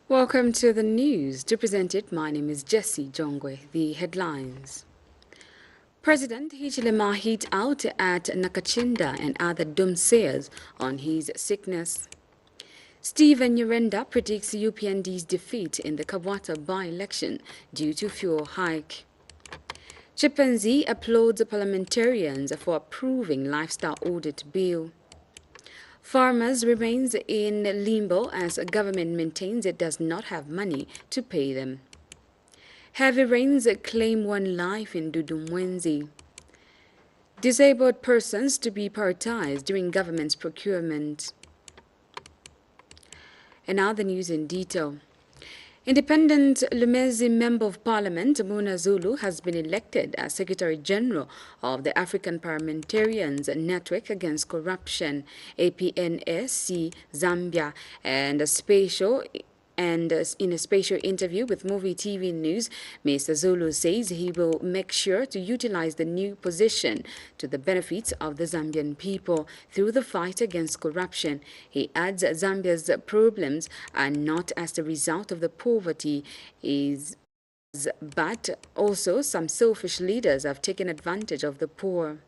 Welcome to the news. To present it, my name is Jessie Jongwe. The headlines. President Hichilema hit out at Nakachinda and other doomsayers on his sickness. Stephen Nyirenda predicts UPND's defeat in the Kabwata by-election due to fuel hike. Chimpanzee applauds parliamentarians for approving lifestyle audit bill. Farmers remains in limbo as government maintains it does not have money to pay them. Heavy rains claim one life in Dudumwenzi. Disabled persons to be prioritized during government's procurement. And now the news in detail. Independent Lumezi Member of Parliament Muna Zulu has been elected as Secretary General of the African Parliamentarians Network Against Corruption, APNSC Zambia, and in a special interview with Muvi TV News, Mr. Zulu says he will make sure to utilize the new position to the benefits of the Zambian people through the fight against corruption. He adds Zambia's problems are not as the result of the poverty but also some selfish leaders have taken advantage of the poor.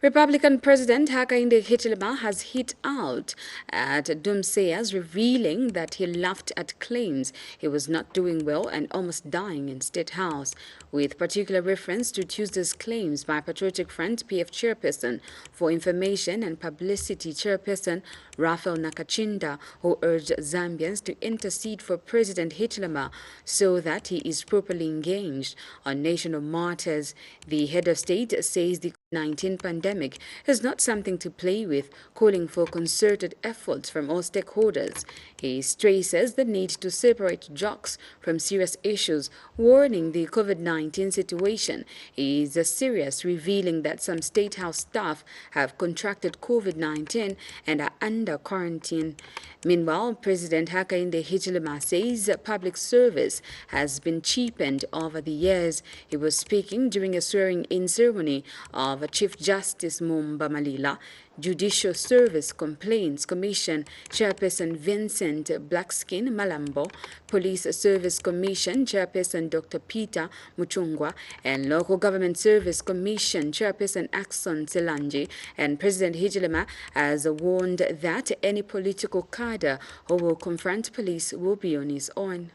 Republican President Hakainde Hichilema has hit out at doomsayers, revealing that he laughed at claims he was not doing well and almost dying in State House, with particular reference to Tuesday's claims by Patriotic Front PF Chairperson for Information and Publicity Chairperson Raphael Nakachinda, who urged Zambians to intercede for President Hichilema so that he is properly engaged on national matters. The head of state says the COVID-19 pandemic is not something to play with, calling for concerted efforts from all stakeholders. He stresses the need to separate jokes from serious issues, warning the COVID-19 situation is serious, revealing that some State House staff have contracted COVID-19 and are under quarantine. Meanwhile, President Hakainde Hichilema says public service has been cheapened over the years. He was speaking during a swearing-in ceremony of Chief Justice Mumba Malila, Judicial Service Complaints Commission Chairperson Vincent Blackskin Malambo, Police Service Commission Chairperson Dr. Peter Muchungwa, and Local Government Service Commission Chairperson Axon Selanji. And President Hichilema has warned that any political cadre who will confront police will be on his own.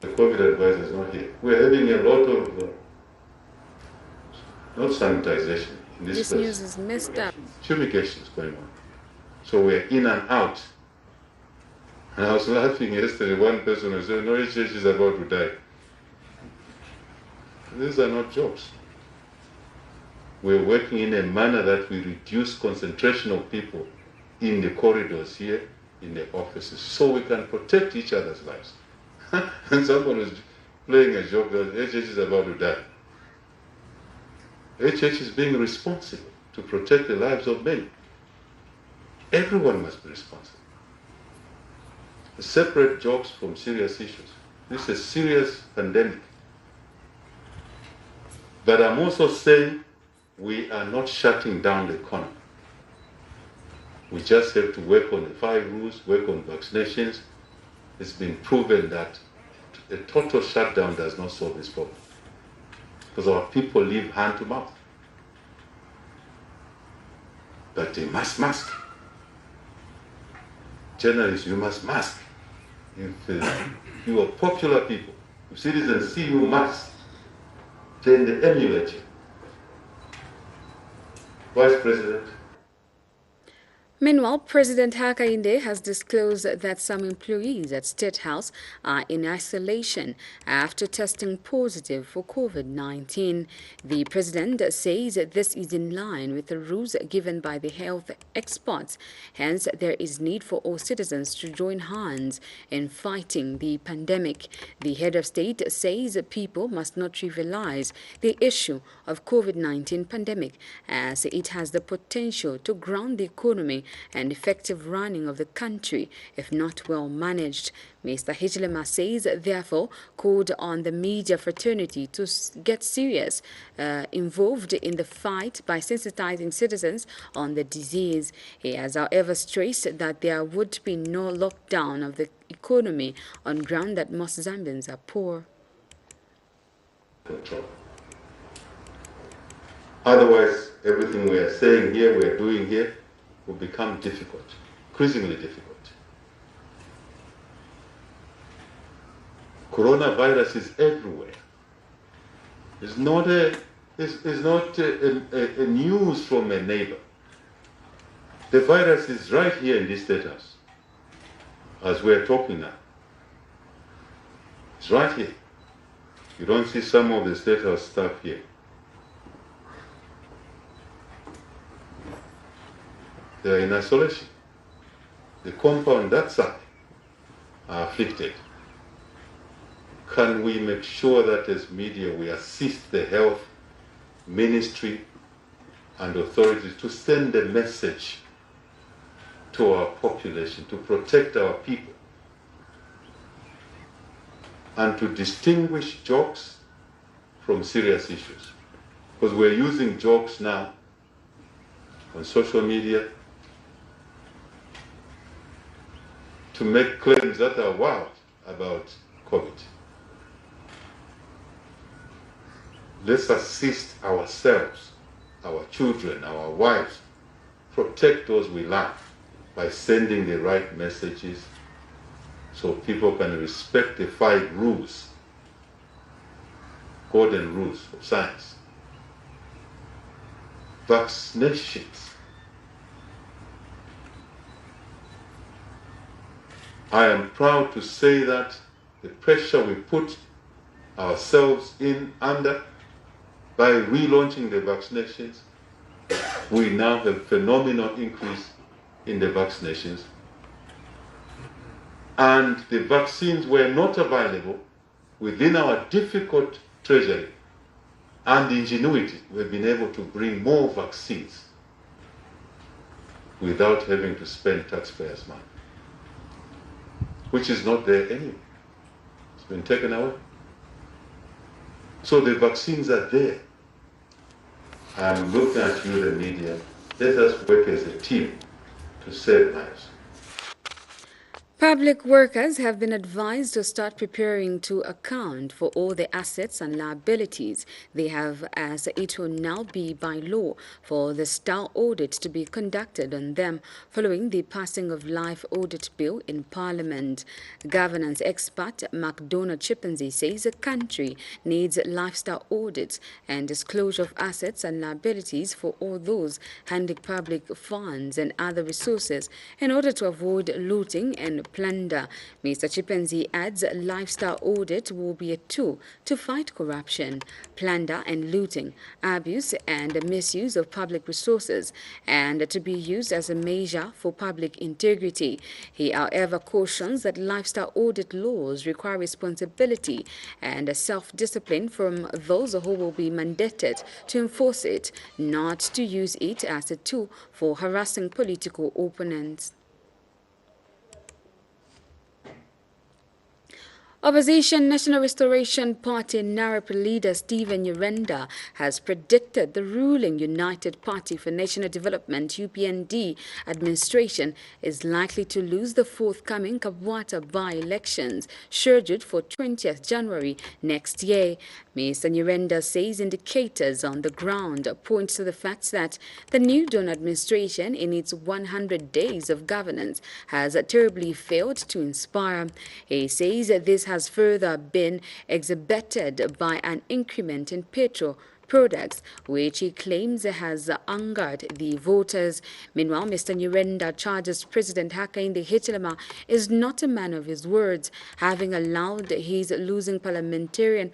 The COVID advice is not here. We're having a lot of not sanitization in this place. News is messed up. Fumigation is going on. So we're in and out. And I was laughing yesterday, one person was saying, no, church is about to die. These are not jobs. We're working in a manner that we reduce concentration of people in the corridors here, in the offices, so we can protect each other's lives. And someone was playing a joke that HH is about to die. HH is being responsible to protect the lives of many. Everyone must be responsible. Separate jokes from serious issues. This is a serious pandemic. But I'm also saying we are not shutting down the economy. We just have to work on the 5 rules, work on vaccinations. It's been proven that a total shutdown does not solve this problem, because our people live hand to mouth. But they must mask. Journalists, you must mask. If you are popular people, if citizens see you mask, then they emulate you. Vice President. Meanwhile, President Hakainde has disclosed that some employees at State House are in isolation after testing positive for COVID-19. The president says this is in line with the rules given by the health experts. Hence, there is need for all citizens to join hands in fighting the pandemic. The head of state says people must not trivialize the issue of COVID-19 pandemic, as it has the potential to ground the economy and effective running of the country if not well managed. Mr. Hichilema says, therefore, called on the media fraternity to get serious, involved in the fight by sensitizing citizens on the disease. He has, however, stressed that there would be no lockdown of the economy on ground that most Zambians are poor. Control. Otherwise, everything we are saying here, we are doing here, will become difficult, increasingly difficult. Coronavirus is everywhere. It's not a news from a neighbor. The virus is right here in this State House, as we are talking now. It's right here. You don't see some of the State House staff here. They're in isolation. The compound that side are afflicted. Can we make sure that as media we assist the health ministry and authorities to send a message to our population, to protect our people, and to distinguish jokes from serious issues? Because we're using jokes now on social media to make claims that are wild about COVID. Let's assist ourselves, our children, our wives, protect those we love by sending the right messages so people can respect the 5 rules, golden rules of science. Vaccinations. I am proud to say that the pressure we put ourselves in under by relaunching the vaccinations, we now have phenomenal increase in the vaccinations. And the vaccines were not available within our difficult treasury and ingenuity. We've been able to bring more vaccines without having to spend taxpayers' money, which is not there anyway. It's been taken away. So the vaccines are there. I'm looking at you, the media. Let us work as a team to save lives. Public workers have been advised to start preparing to account for all the assets and liabilities they have, as it will now be by law for the style audit to be conducted on them following the passing of Life Audit Bill in Parliament. Governance expert McDonald Chippenzie says the country needs lifestyle audits and disclosure of assets and liabilities for all those handling public funds and other resources in order to avoid looting and plunder. Mr. Chippenzie adds lifestyle audit will be a tool to fight corruption, plunder and looting, abuse and misuse of public resources, and to be used as a measure for public integrity. He, however, cautions that lifestyle audit laws require responsibility and self-discipline from those who will be mandated to enforce it, not to use it as a tool for harassing political opponents. Opposition National Restoration Party NARP leader Stephen Nyirenda has predicted the ruling United Party for National Development UPND administration is likely to lose the forthcoming Kabwata by-elections scheduled for 20th January next year. Mr. Nyirenda says indicators on the ground point to the fact that the new Dawn administration in its 100 days of governance has terribly failed to inspire. He says this has further been exhibited by an increment in petrol products, which he claims has angered the voters. Meanwhile, Mr. Nyirenda charges President Hakainde Hichilema is not a man of his words, having allowed his losing parliamentary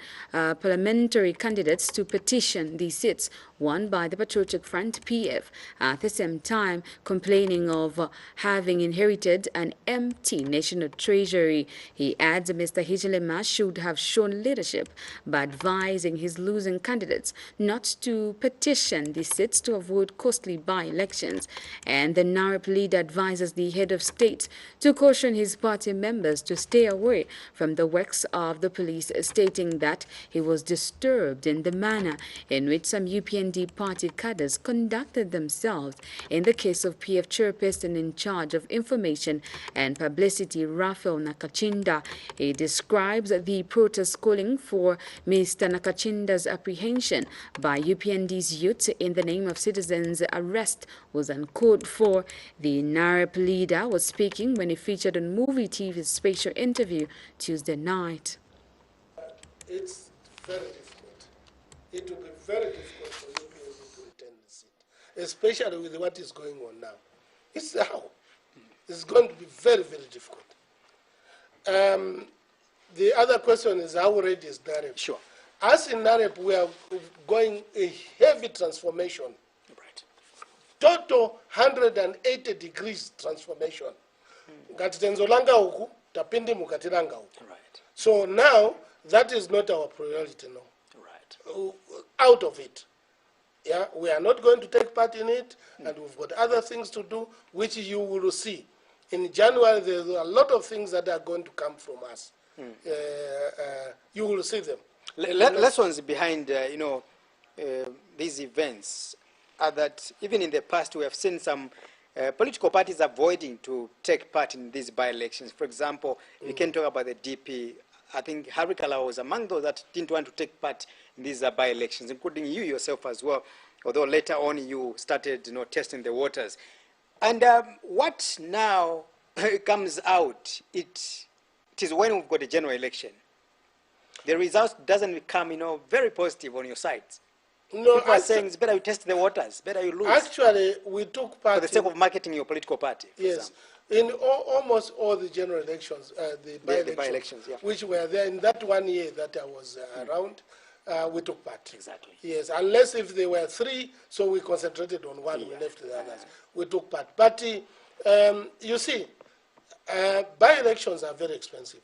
candidates to petition the seats won by the Patriotic Front PF, at the same time complaining of having inherited an empty national treasury. He adds Mr. Hichilema should have shown leadership by advising his losing candidates not to petition the seats to avoid costly by-elections. And the NARP leader advises the head of state to caution his party members to stay away from the works of the police, stating that he was disturbed in the manner in which some UPND party cadres conducted themselves in the case of PF chairperson in charge of information and publicity, Raphael Nakachinda. He describes the protest calling for Mr. Nakachinda's apprehension by UPND's youth in the name of citizens' arrest was uncalled for. The NARP leader was speaking when he featured on Muvi TV's special interview Tuesday night. It's very difficult. It will be very difficult for UPND to retain the seat, especially with what is going on now. It's how. It's going to be very, very difficult. The other question is how ready is NAREP? Sure. As in NAREP, we are going a heavy transformation. Right. Total 180 degrees transformation. Ngatitenzolanga huku, tapindi mukatiranga huku. Right. So now, that is not our priority now. Right. Out of it. Yeah, we are not going to take part in it, and we've got other things to do, which you will see. In January, there's a lot of things that are going to come from us. You will see them. Lessons behind, these events are that even in the past we have seen some political parties avoiding to take part in these by-elections. For example, we can talk about the DP. I think AFRICA-LITOVIA was among those that didn't want to take part in these by-elections, including you yourself as well, although later on you started testing the waters. And what now comes out, it is when we've got a general election. The results doesn't become, very positive on your side. No, people are saying it's better you test the waters, better you lose. Actually, we took part for the sake of marketing your political party. Yes, in almost all the general elections, the by-elections, yeah, which were there in that 1 year that I was around, we took part. Exactly. Yes, unless if there were 3, so we concentrated on one, we left the others. We took part. But you see, by-elections are very expensive.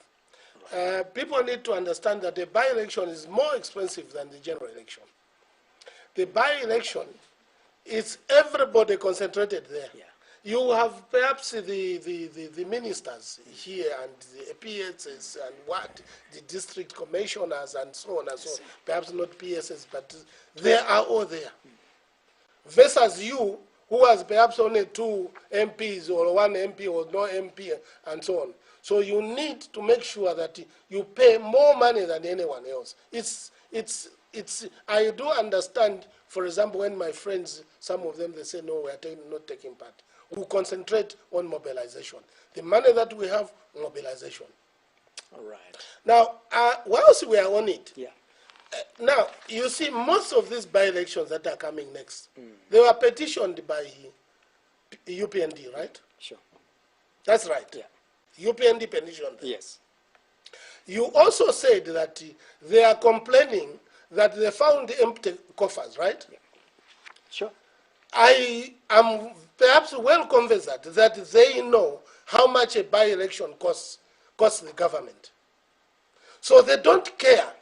People need to understand that the by-election is more expensive than the general election. The by-election is everybody concentrated there. Yeah. You have perhaps the ministers here and the PSs and the district commissioners and so on and so on. Perhaps not PSs, but they are all there. Versus you, who has perhaps only 2 MPs or 1 MP or no MP and so on. So you need to make sure that you pay more money than anyone else. I do understand, for example, when my friends, some of them, they say, no, we are not taking part. We concentrate on mobilization. The money that we have, mobilization. All right. Now, whilst we are on it, yeah. Now, you see, most of these by-elections that are coming next, they were petitioned by UPND, right? Sure. That's right. Yeah. UPND petitioned them. Yes. You also said that they are complaining that they found empty coffers, right? Yeah. Sure. I am perhaps well convinced that they know how much a by-election costs the government. So they don't care.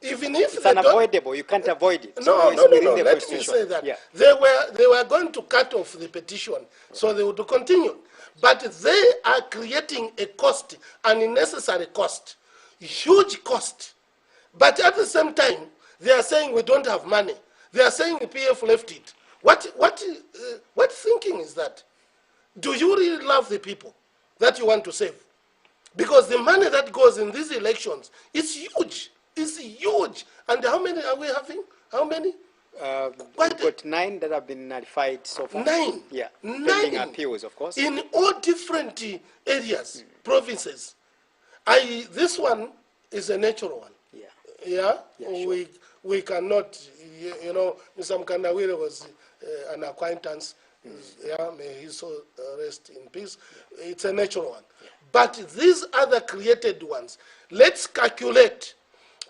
Even if it's unavoidable, you can't avoid it. No. Let me say that. Yeah. They were going to cut off the petition, so they would continue. But they are creating a cost, an unnecessary cost, huge cost. But at the same time, they are saying we don't have money. They are saying the PF left it. What thinking is that? Do you really love the people that you want to save? Because the money that goes in these elections is huge. It's huge. And how many are we having? How many? We've got 9 that have been notified so far. 9? Yeah. 9. Pending appeals, of course. In all different areas, provinces. This one is a natural one. Yeah. Yeah? Sure. We cannot, Mr. Mkandawire was an acquaintance. Yeah, may he so rest in peace. Yeah. It's a natural one. Yeah. But these other created ones, let's calculate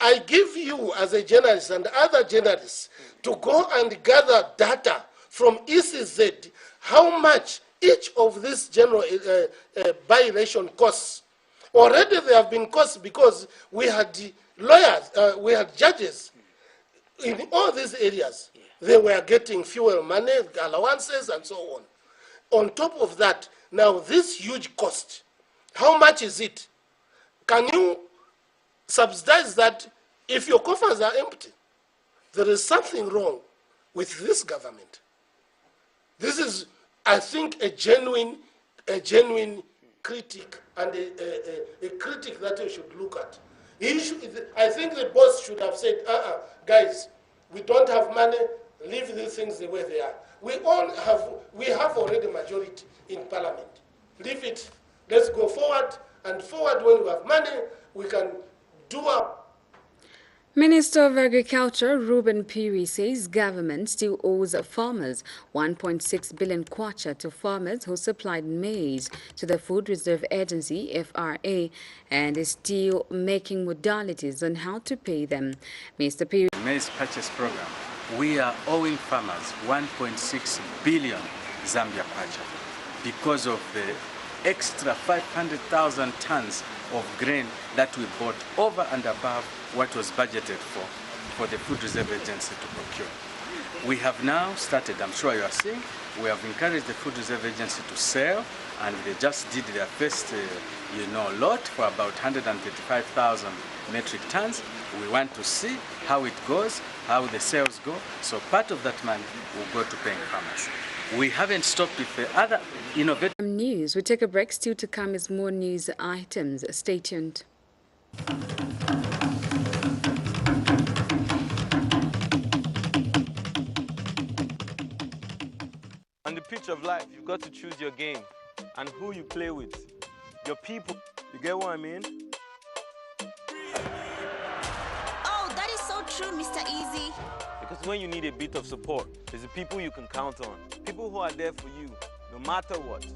I give you as a journalist and other journalists to go and gather data from ECZ, how much each of these general by-election costs. Already there have been costs because we had lawyers, we had judges in all these areas. They were getting fuel money, allowances, and so on. On top of that, now this huge cost, how much is it? Can you subsidize that? If your coffers are empty, there is something wrong with this government. This is, I think, a genuine critic, and a critic that you should look at. I think the boss should have said, guys, we don't have money, leave these things the way they are. We have already majority in parliament. Leave it, let's go forward, and forward when we have money, we can do up. Minister of Agriculture Reuben Phiri says government still owes farmers 1.6 billion kwacha to farmers who supplied maize to the Food Reserve Agency, FRA, and is still making modalities on how to pay them. Mr. Phiri. Maize purchase program, we are owing farmers 1.6 billion Zambia kwacha because of the extra 500,000 tons of grain that we bought over and above what was budgeted for the Food Reserve Agency to procure. We have now started, I'm sure you are seeing, we have encouraged the Food Reserve Agency to sell, and they just did their first lot for about 135,000 metric tons. We want to see how it goes, how the sales go, so part of that money will go to paying farmers. We haven't stopped with the other innovative news. We take a break. Still to come is more news items. Stay tuned. On the pitch of life, you've got to choose your game and who you play with. Your people. You get what I mean? Oh, that is so true, Mr. Easy. Because when you need a bit of support, there's the people you can count on. People who are there for you, no matter what.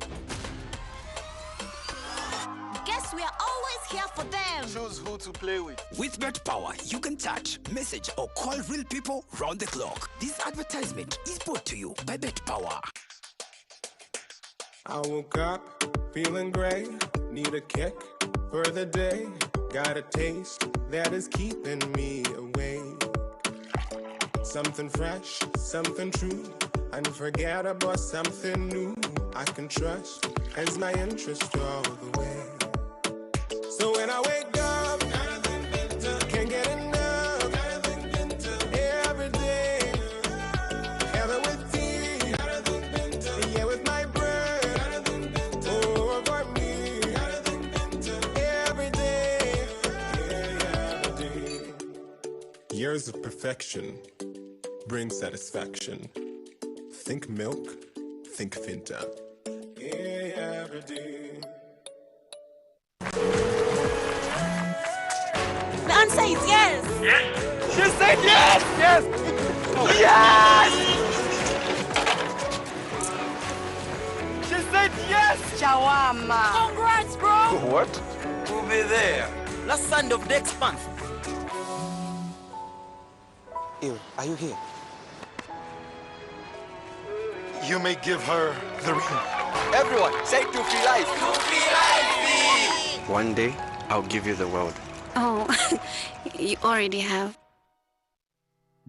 Guess we are always here for them. Choose who to play with. With Bet Power, you can chat, message, or call real people round the clock. This advertisement is brought to you by Bet Power. I woke up feeling great, need a kick for the day. Got a taste that is keeping me awake. Something fresh, something true, unforgettable, something new. I can trust as my interest all the way. So when I wake up, can't get enough. Every day, having with tea, yeah, with my bread. Oh, for me, every day, yeah, every day. Years of perfection bring satisfaction. Think milk, think Finta. Yeah, every day. The answer is yes. Yes! She said yes! Yes! Yes! She said yes! Shawarma. Congrats, bro. What? We'll be there. Last Sunday of next month. Ew, are you here? You may give her the ring. Everyone, say to free life. One day, I'll give you the world. Oh, you already have.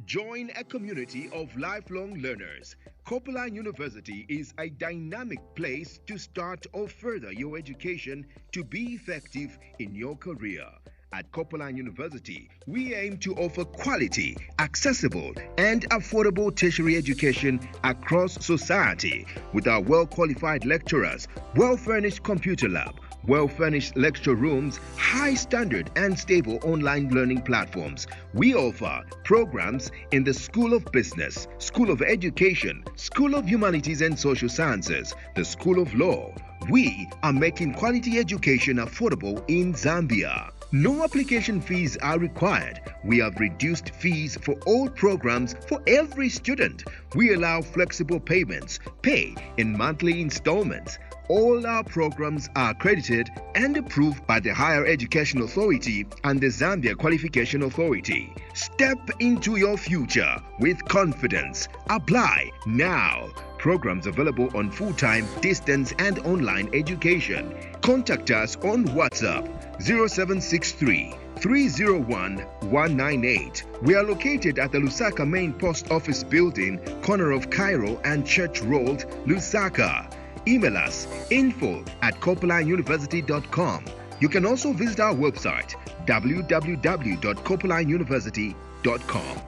Join a community of lifelong learners. Copeland University is a dynamic place to start or further your education to be effective in your career. At Copeland University, we aim to offer quality, accessible, and affordable tertiary education across society with our well-qualified lecturers, well-furnished computer lab, well-furnished lecture rooms, high standard and stable online learning platforms. We offer programs in the School of Business, School of Education, School of Humanities and Social Sciences, the School of Law. We are making quality education affordable in Zambia. No application fees are required. We have reduced fees for all programs for every student. We allow flexible payments, pay in monthly installments. All our programs are accredited and approved by the Higher Education Authority and the Zambia Qualification Authority. Step into your future with confidence. Apply now. Programs available on full-time, distance and online education. Contact us on WhatsApp 0763 301 198. We are located at the Lusaka Main Post Office Building, corner of Cairo and Church Road, Lusaka. Email us info@copelineuniversity.com. You can also visit our website www.copelineuniversity.com.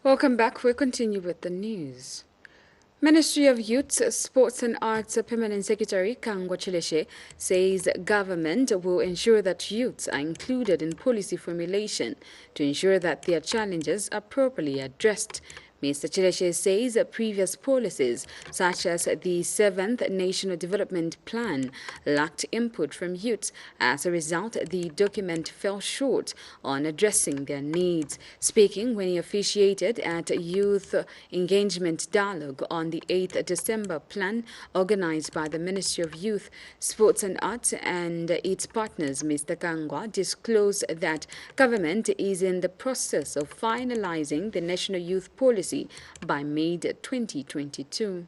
Welcome back. We'll continue with the news. Ministry of Youth, Sports and Arts Permanent Secretary Kangwa Chileshe says government will ensure that youths are included in policy formulation to ensure that their challenges are properly addressed. Mr. Chileshe says previous policies, such as the 7th National Development Plan, lacked input from youths. As a result, the document fell short on addressing their needs. Speaking when he officiated at a Youth Engagement Dialogue on the 8th December plan organized by the Ministry of Youth, Sports and Arts and its partners, Mr. Kangwa disclosed that government is in the process of finalizing the National Youth Policy by mid-2022.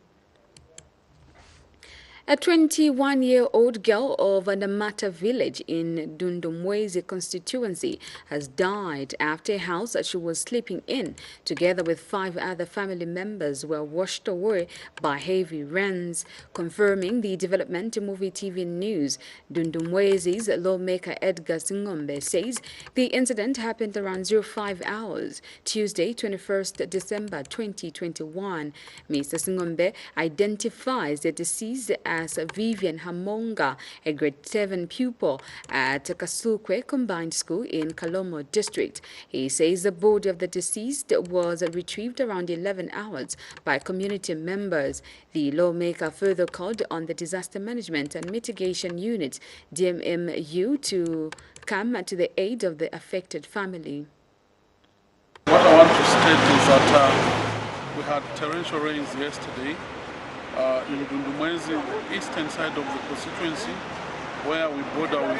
A 21-year-old girl of Namata village in Dundumwezi constituency has died after a house that she was sleeping in, together with 5 other family members, were washed away by heavy rains. Confirming the development to Muvi TV News, Dundumwezi's lawmaker Edgar Singombe says the incident happened around 05 hours, Tuesday, 21st December 2021. Mr. Singombe identifies the deceased as Vivian Hamonga, a grade 7 pupil at Kasukwe Combined School in Kalomo District. He says the body of the deceased was retrieved around 11 hours by community members. The lawmaker further called on the Disaster Management and Mitigation Unit, DMMU, to come to the aid of the affected family. What I want to state is that we had torrential rains yesterday in Dundumwezi, the eastern side of the constituency, where we border with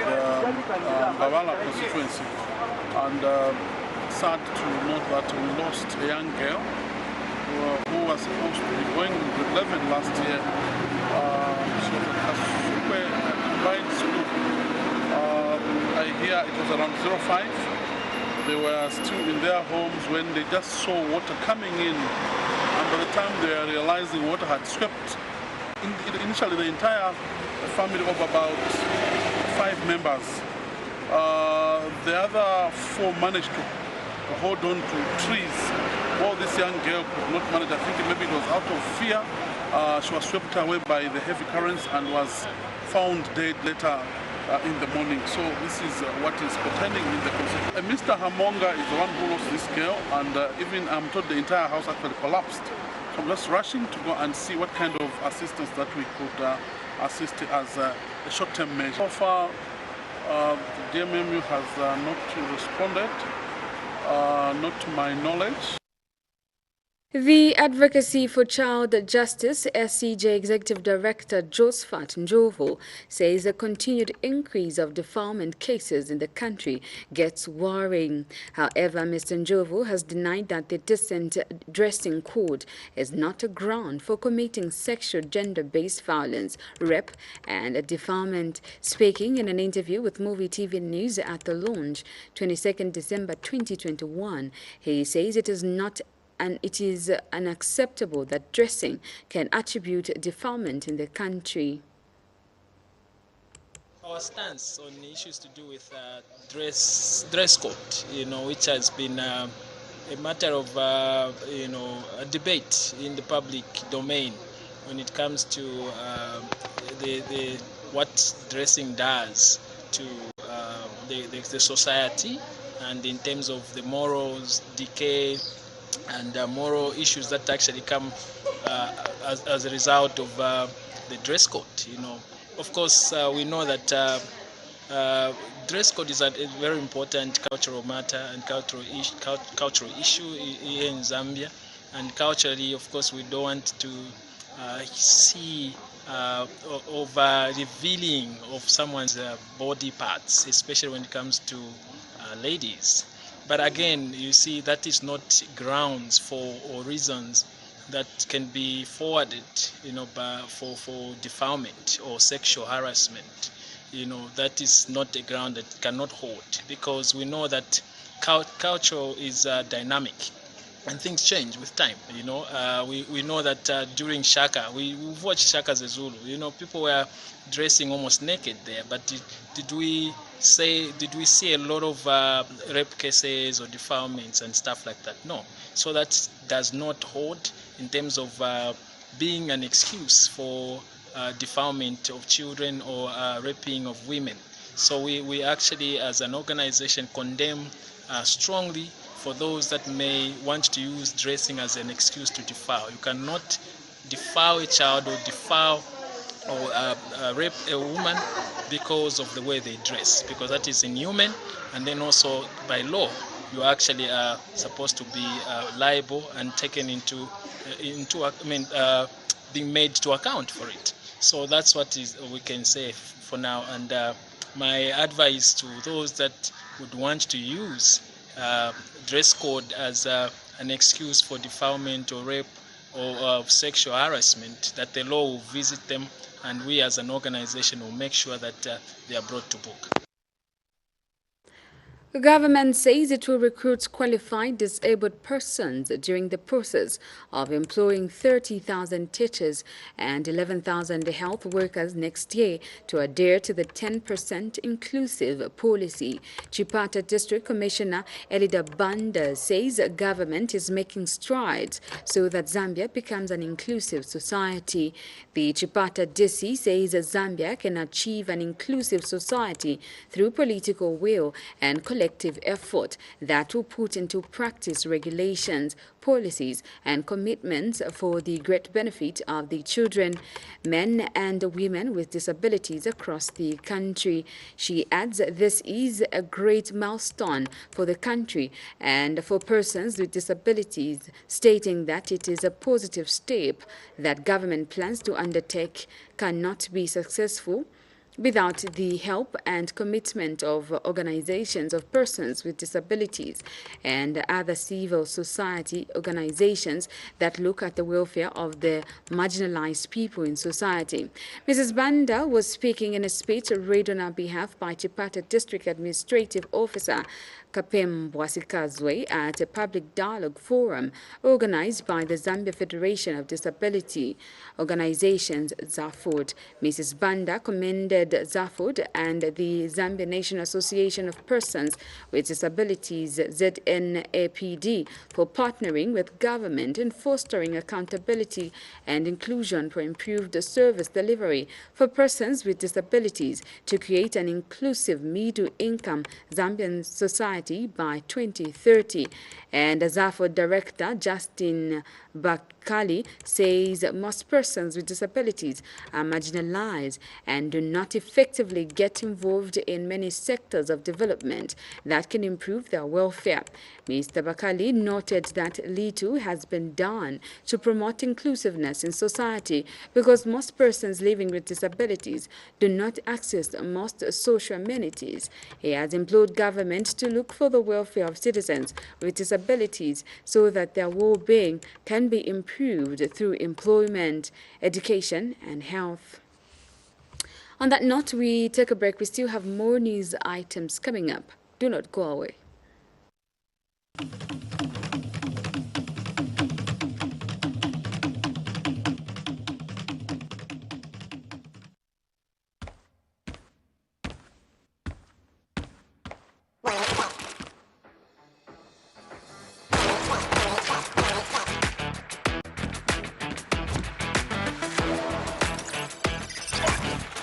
Bavala constituency. And sad to note that we lost a young girl who was supposed to be going to 11 last year. She was at Kasukwe Combined School. I hear it was around 05. They were still in their homes when they just saw water coming in. And by the time they are realizing water had swept, initially the entire family of about 5 members. The other 4 managed to hold on to trees. While this young girl could not manage, I think maybe it was out of fear. She was swept away by the heavy currents and was found dead later in the morning. So this is what is pertaining in the constitution. Mr. Hamonga is the one who lost this girl, and even I'm told the entire house actually collapsed. So I'm just rushing to go and see what kind of assistance that we could assist as a short-term measure. So far, the DMMU has not responded, not to my knowledge. The Advocacy for Child Justice SCJ Executive Director Josephat Njovu says a continued increase of defilement cases in the country gets worrying. However, Mr. Njovu has denied that the decent dressing code is not a ground for committing sexual gender-based violence, rape, and defilement. Speaking in an interview with Muvi TV News at the launch, 22nd December 2021, he says it is unacceptable that dressing can attribute defilement in the country. Our stance on issues to do with dress code, which has been a matter of, a debate in the public domain when it comes to what dressing does to the society, and in terms of the morals, decay, and moral issues that actually come as a result of the dress code. of course, we know that dress code is a very important cultural matter and cultural issue here in Zambia. And culturally, of course, we don't want to see over revealing of someone's body parts, especially when it comes to ladies. But again, you see, that is not grounds for or reasons that can be forwarded, for defilement or sexual harassment. That is not a ground that cannot hold, because we know that culture is dynamic and things change with time. We know that during Shaka, we've watched Shaka Zulu. People were dressing almost naked there, but did we see a lot of rape cases or defilements and stuff like that? No. So that does not hold in terms of being an excuse for defilement of children or raping of women. So we actually, as an organization, condemn strongly for those that may want to use dressing as an excuse to defile. You cannot defile a child or defile or rape a woman because of the way they dress, because that is inhuman. And then also by law, you actually are supposed to be liable and taken into being made to account for it. So that's what we can say for now. And my advice to those that would want to use dress code as an excuse for defilement or rape or sexual harassment, that the law will visit them, and we as an organization will make sure that they are brought to book. The government says it will recruit qualified disabled persons during the process of employing 30,000 teachers and 11,000 health workers next year to adhere to the 10% inclusive policy. Chipata District Commissioner Elida Banda says government is making strides so that Zambia becomes an inclusive society. The Chipata DC says Zambia can achieve an inclusive society through political will and collective effort that will put into practice regulations, policies, and commitments for the great benefit of the children, men, and women with disabilities across the country. She adds this is a great milestone for the country and for persons with disabilities, stating that it is a positive step that government plans to undertake cannot be successful without the help and commitment of organizations of persons with disabilities and other civil society organizations that look at the welfare of the marginalized people in society. Mrs. Banda was speaking in a speech read on her behalf by Chipata District Administrative Officer Kapem Bwasikazwe at a public dialogue forum organized by the Zambia Federation of Disability Organizations, ZAFOD. Mrs. Banda commended ZAFOD and the Zambia National Association of Persons with Disabilities, ZNAPD, for partnering with government in fostering accountability and inclusion for improved service delivery for persons with disabilities to create an inclusive middle-income Zambian society by 2030. And ZAFOD Director Justin Bakali says most persons with disabilities are marginalized and do not effectively get involved in many sectors of development that can improve their welfare. Mr. Bakali noted that little has been done to promote inclusiveness in society because most persons living with disabilities do not access most social amenities. He has implored government to look for the welfare of citizens with disabilities so that their well-being can be improved through employment, education, and health. On that note, we take a break. We still have more news items coming up. Do not go away.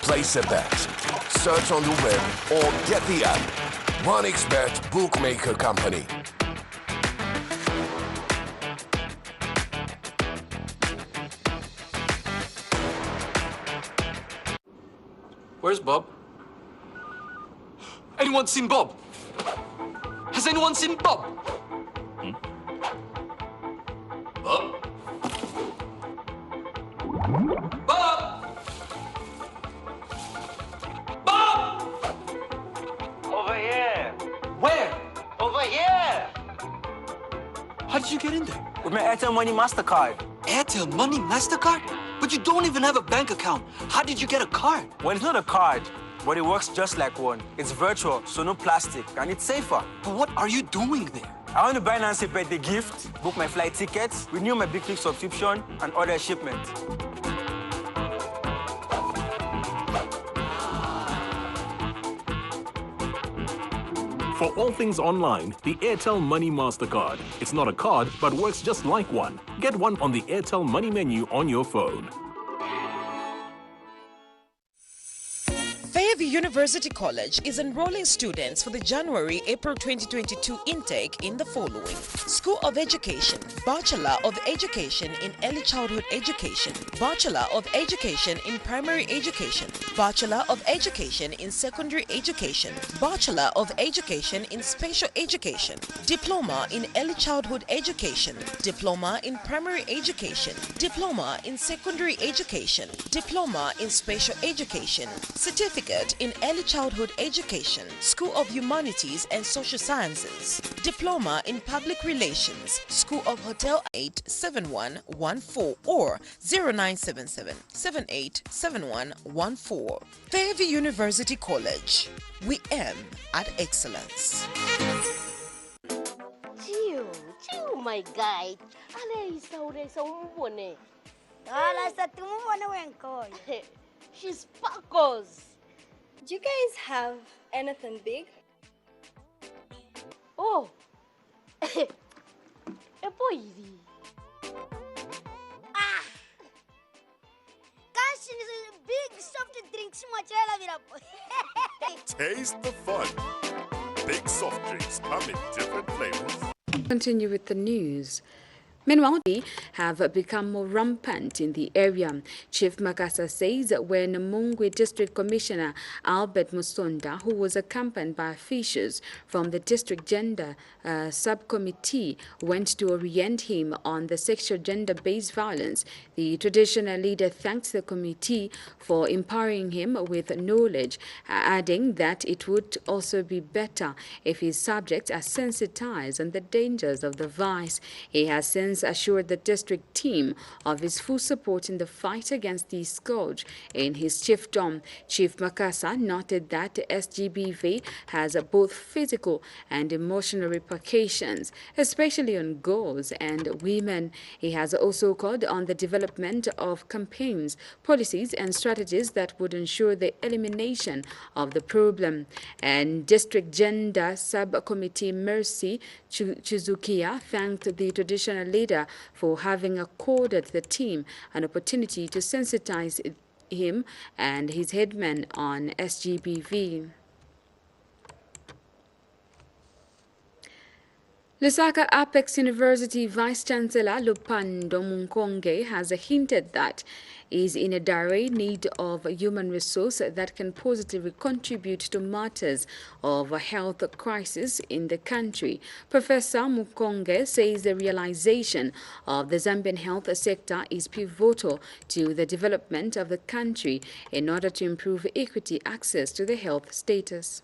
Place a bet, search on the web, or get the app. OneXBet Bookmaker Company. Where's Bob? Anyone seen Bob? Has anyone seen Bob? Bob? Bob! Bob! Over here. Where? Over here. How did you get in there? With my Airtel Money MasterCard. Airtel Money MasterCard? But you don't even have a bank account. How did you get a card? Well, it's not a card, but it works just like one. It's virtual, so no plastic, and it's safer. But what are you doing there? I want to buy Nancy Pet a gift, book my flight tickets, renew my Big Click subscription, and order a shipment. For all things online, the Airtel Money MasterCard. It's not a card, but works just like one. Get one on the Airtel Money menu on your phone. Fairview University College is enrolling students for the January-April 2022 intake in the following: School of Education, Bachelor of Education in Early Childhood Education, Bachelor of Education in Primary Education, Bachelor of Education in Secondary Education, Bachelor of Education in Special Education, Diploma in Early Childhood Education, Diploma in Primary Education, Diploma in Secondary Education, Diploma in Special Education, Certificate in Early Childhood Education, School of Humanities and Social Sciences, Diploma in Public Relations, School of Hotel 87114 or 0977 787114. Fairview University College. We aim at excellence. Gio, my guy. Ale, isa umubone. Ala, sa tumubone wenko. She sparkles. Do you guys have anything big? Oh, a boy. Ah! Gosh, big soft drinks, Taste the fun. Big soft drinks come in different flavors. Continue with the news. Meanwhile, they have become more rampant in the area. Chief Makasa says when Mungwe District Commissioner Albert Musonda, who was accompanied by officials from the District Gender Subcommittee, went to orient him on the sexual gender-based violence, the traditional leader thanked the committee for empowering him with knowledge, adding that it would also be better if his subjects are sensitized on the dangers of the vice. He has since assured the district team of his full support in the fight against the scourge in his chiefdom. Chief Makasa noted that the SGBV has both physical and emotional repercussions, especially on girls and women. He has also called on the development of campaigns, policies and strategies that would ensure the elimination of the problem. And District Gender Subcommittee Mercy Chizukia thanked the traditional leader for having accorded the team an opportunity to sensitize him and his headman on SGBV. Lusaka Apex University Vice-Chancellor Lupando Munkonge has hinted that he is in a dire need of a human resource that can positively contribute to matters of a health crisis in the country. Professor Munkonge says the realization of the Zambian health sector is pivotal to the development of the country in order to improve equity access to the health status.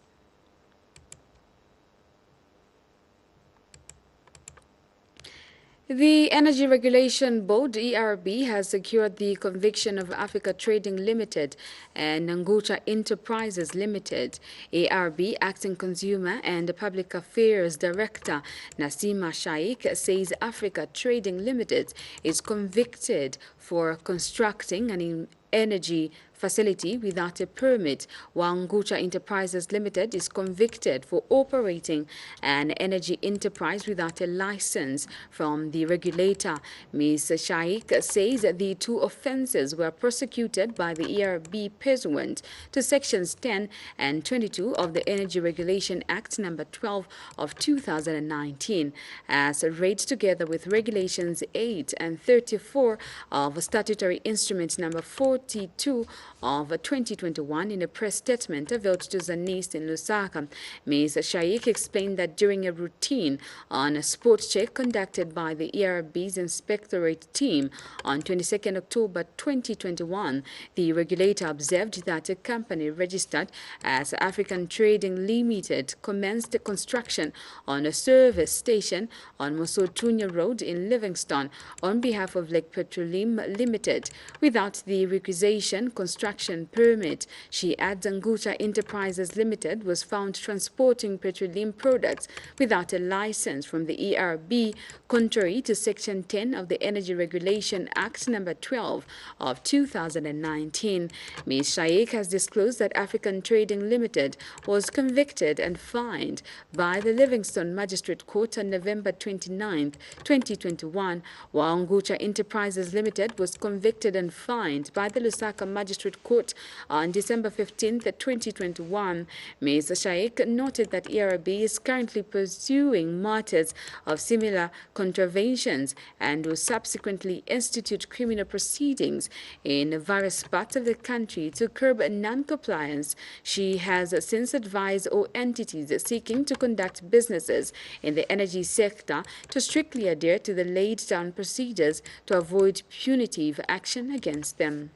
The Energy Regulation Board, ERB, has secured the conviction of Africa Trading Limited and Ngucha Enterprises Limited. ERB Acting Consumer and Public Affairs Director Nasima Shaikh says Africa Trading Limited is convicted for constructing an energy facility without a permit, while Ngucha Enterprises Limited is convicted for operating an energy enterprise without a license from the regulator. Ms. Shaikh says the two offences were prosecuted by the ERB pursuant to Sections 10 and 22 of the Energy Regulation Act No. 12 of 2019, as read together with Regulations 8 and 34 of Statutory Instrument No. 42 of 2021 in a press statement availed to journalists in Lusaka. Ms. Shaikh explained that during a routine on a sports check conducted by the ERB's inspectorate team on 22nd October 2021, the regulator observed that a company registered as African Trading Limited commenced construction on a service station on Mosotunya Road in Livingston on behalf of Lake Petroleum Limited without the requisition construction permit. She adds Ungucha Enterprises Limited was found transporting petroleum products without a license from the ERB, contrary to Section 10 of the Energy Regulation Act number 12 of 2019. Ms. Shaikh has disclosed that African Trading Limited was convicted and fined by the Livingston Magistrate Court on November 29, 2021, while Ungucha Enterprises Limited was convicted and fined by the Lusaka Magistrate Court on December 15, 2021. Ms. Shaikh noted that ERB is currently pursuing matters of similar contraventions and will subsequently institute criminal proceedings in various parts of the country to curb non-compliance. She has since advised all entities seeking to conduct businesses in the energy sector to strictly adhere to the laid-down procedures to avoid punitive action against them.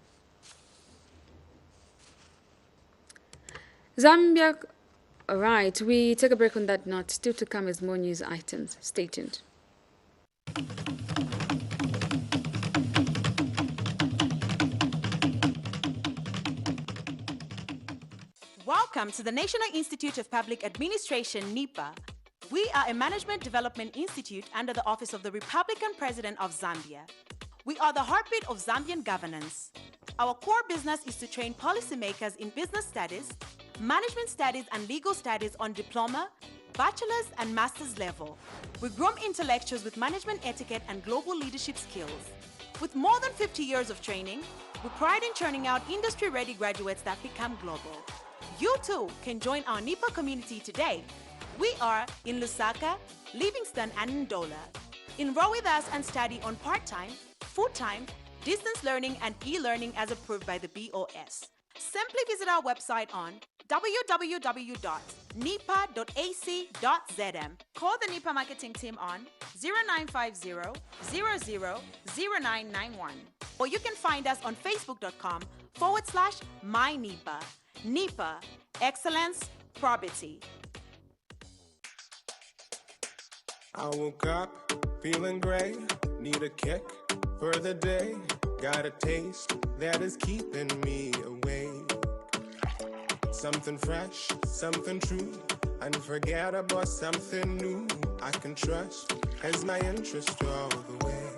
Zambia. All right, we take a break on that note. Still to come is more news items. Stay tuned. Welcome to the National Institute of Public Administration, NIPA. We are a management development institute under the Office of the Republican President of Zambia. We are the heartbeat of Zambian governance. Our core business is to train policymakers in business studies, management studies and legal studies on diploma, bachelor's and master's level. We groom intellectuals with management etiquette and global leadership skills. With more than 50 years of training, we pride in churning out industry-ready graduates that become global. You too can join our NIPA community today. We are in Lusaka, Livingston and Ndola. Enroll with us and study on part-time, full-time, distance learning and e-learning as approved by the BOS. Simply visit our website on www.nipa.ac.zm. Call the NIPA marketing team on 0950-000991. Or you can find us on facebook.com/mynipa. NIPA, excellence, probity. I woke up feeling great, need a kick for the day. Got a taste that is keeping me awake. Something fresh, something true, unforgettable, something new. I can trust as my interest all the way.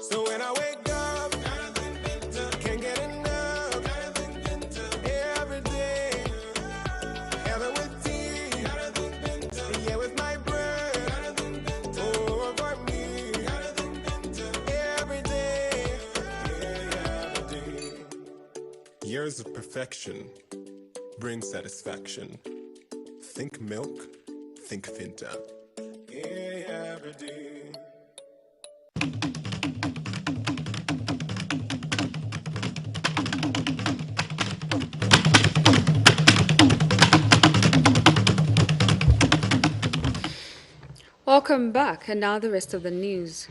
So when I wake up, can't get enough. Every day, have it with tea, yeah, with my bread, over me. Every day, yeah, every day. Years of perfection bring satisfaction. Think milk, think Finta. Yeah, every day. Welcome back, and now the rest of the news.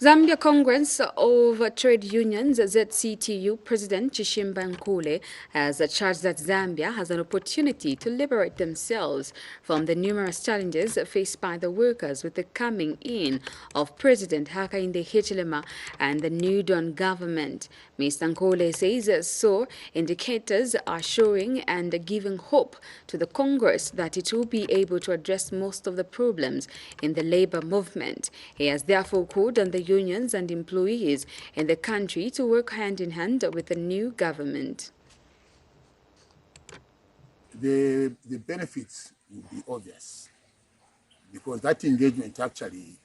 Zambia Congress of Trade Unions ZCTU President Chishimba Nkule has charged that Zambia has an opportunity to liberate themselves from the numerous challenges faced by the workers with the coming in of President Hakainde Hichilema and the New Dawn government. Mr. Nkule says so indicators are showing and giving hope to the Congress that it will be able to address most of the problems in the labor movement. He has therefore called on the unions and employees in the country to work hand in hand with the new government. The benefits will be obvious because that engagement actually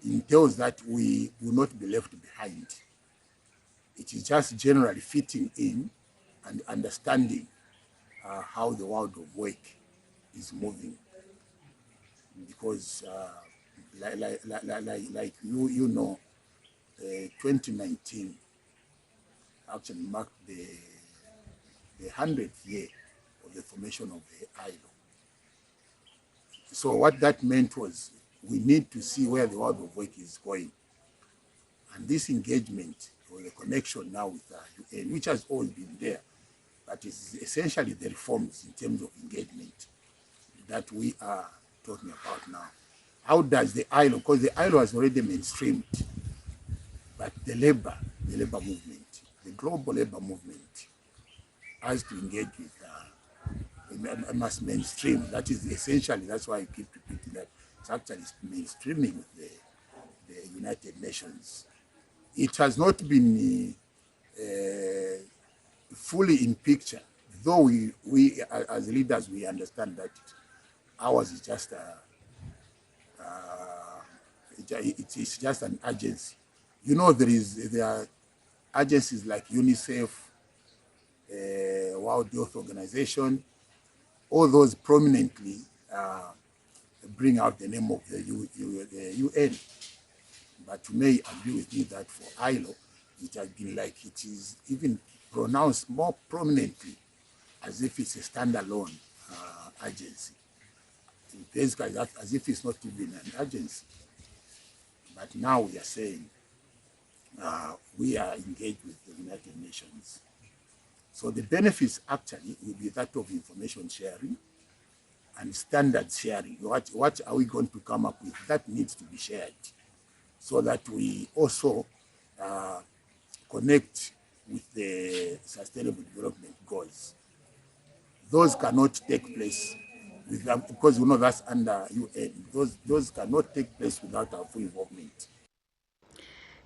entails that we will not be left behind. It is just generally fitting in and understanding how the world of work is moving. Because like you know, 2019, actually marked the 100th year of the formation of the ILO. So what that meant was we need to see where the world of work is going. And this engagement, or the connection now with the UN, which has always been there, but is essentially the reforms in terms of engagement that we are talking about now. How does the ILO, because the ILO has already mainstreamed, but the labor movement, the global labor movement has to engage with, must mainstream. That is essentially, that's why I keep repeating that. It's actually mainstreaming with the United Nations. It has not been fully in picture, though we as leaders, we understand that ours is just it's just an agency. You know, there are agencies like UNICEF, World Health Organization, all those prominently bring out the name of the UN. But you may agree with me that for ILO, it has been like it is even pronounced more prominently as if it's a standalone agency. Basically, as if it's not even an agency. But now we are saying we are engaged with the United Nations. So the benefits actually will be that of information sharing and standard sharing. What are we going to come up with that needs to be shared so that we also connect with the Sustainable Development Goals. Those cannot take place without, because you know that's under UN. Those cannot take place without our full involvement.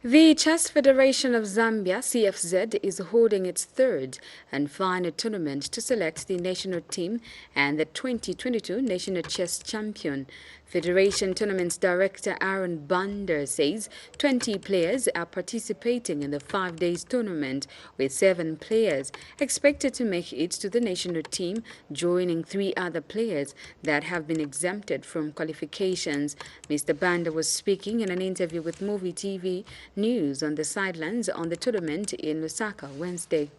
The Chess Federation of Zambia, CFZ, is holding its third and final tournament to select the national team and the 2022 National Chess Champion. Federation Tournaments Director Aaron Bander says 20 players are participating in the 5 days tournament, with 7 players expected to make it to the national team, joining 3 other players that have been exempted from qualifications. Mr. Bander was speaking in an interview with Muvi TV News on the sidelines on the tournament in Lusaka Wednesday.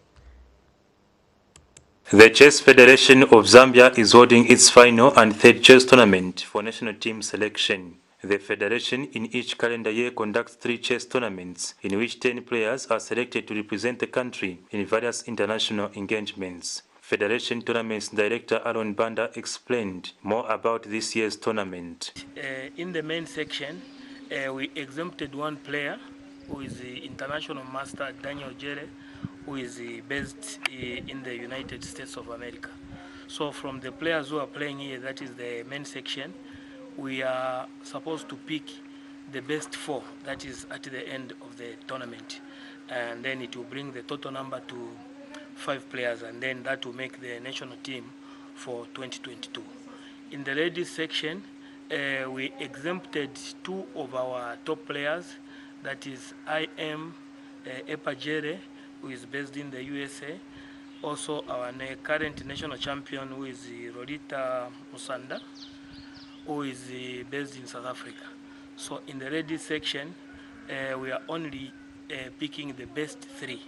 The Chess Federation of Zambia is holding its final and third chess tournament for national team selection. The federation in each calendar year conducts 3 chess tournaments in which 10 players are selected to represent the country in various international engagements. Federation Tournaments Director Aaron Banda explained more about this year's tournament. In the main section, we exempted 1 player who is the international master Daniel Jere, who is based in the United States of America. So from the players who are playing here, that is the main section, we are supposed to pick the best 4, that is at the end of the tournament. And then it will bring the total number to 5 players, and then that will make the national team for 2022. In the ladies section, we exempted 2 of our top players, that is IM Epajere, who is based in the USA. Also our current national champion, who is Rodita Musanda, who is based in South Africa. So in the ladies section, we are only picking the best 3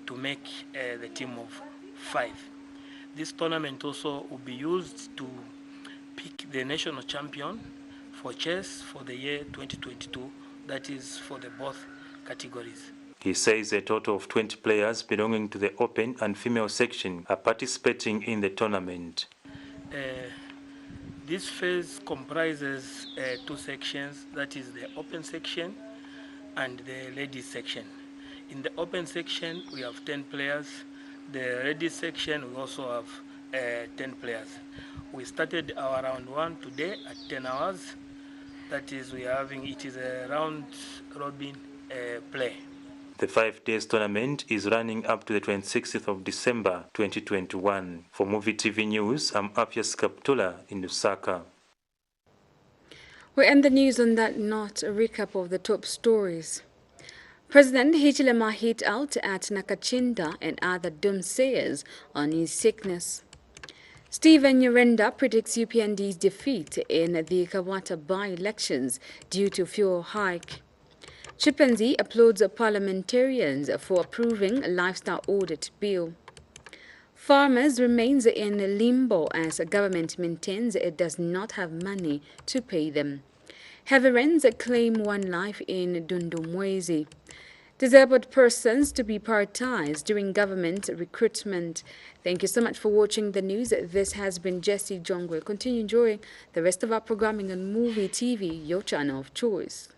to make the team of 5. This tournament also will be used to pick the national champion for chess for the year 2022, that is for the both categories. He says a total of 20 players belonging to the open and female section are participating in the tournament. This phase comprises 2 sections, that is the open section and the ladies section. In the open section, we have 10 players. The ladies section, we also have 10 players. We started our round 1 today at 10 hours. That is, we are having, it is a round robin play. The 5 days tournament is running up to the 26th of December 2021. For Muvi TV News, I'm Apias Kaptula in Lusaka. We end the news on that note. A recap of the top stories. President Hichilema hit out at Nakachinda and other doomsayers on his sickness. Stephen Nyirenda predicts UPND's defeat in the Kawata by-elections due to fuel hike. Chimpanzee applauds parliamentarians for approving lifestyle audit bill. Farmers remains in limbo as government maintains it does not have money to pay them. Heavy rains claim one life in Dundumwezi. Disabled persons to be prioritized during government recruitment. Thank you so much for watching the news. This has been Jessie Jongwe. Continue enjoying the rest of our programming on Muvi TV, your channel of choice.